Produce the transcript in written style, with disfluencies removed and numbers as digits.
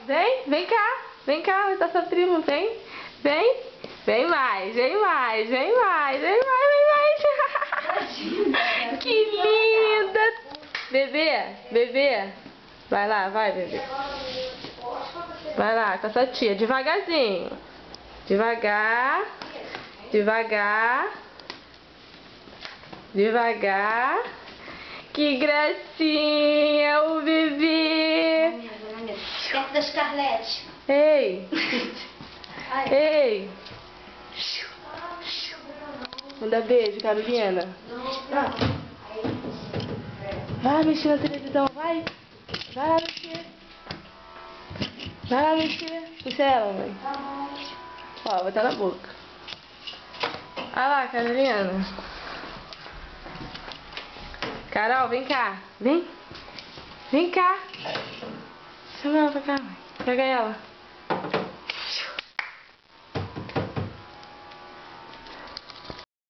vem cá. Vem cá, onde tá sua prima? Vem. Vem. Vem mais, vem mais, vem mais, vem mais, vem mais. Que linda. Bebê, bebê. Vai lá, vai, bebê. Vai lá, com a sua tia. Devagarzinho. Devagar. Devagar. Devagar. Que gracinha, o bebê. Perto da Scarlett. Ei. Ei. Manda beijo, Carolina. Vai mexer na televisão, vai. Vai lá mexer. Vai lá mexer. Puxa ela, mãe. Ó, botar na boca. Olha lá, Carolina. Carol, vem cá. Vem. Vem cá. Chama ela pra cá, mãe. Pega ela.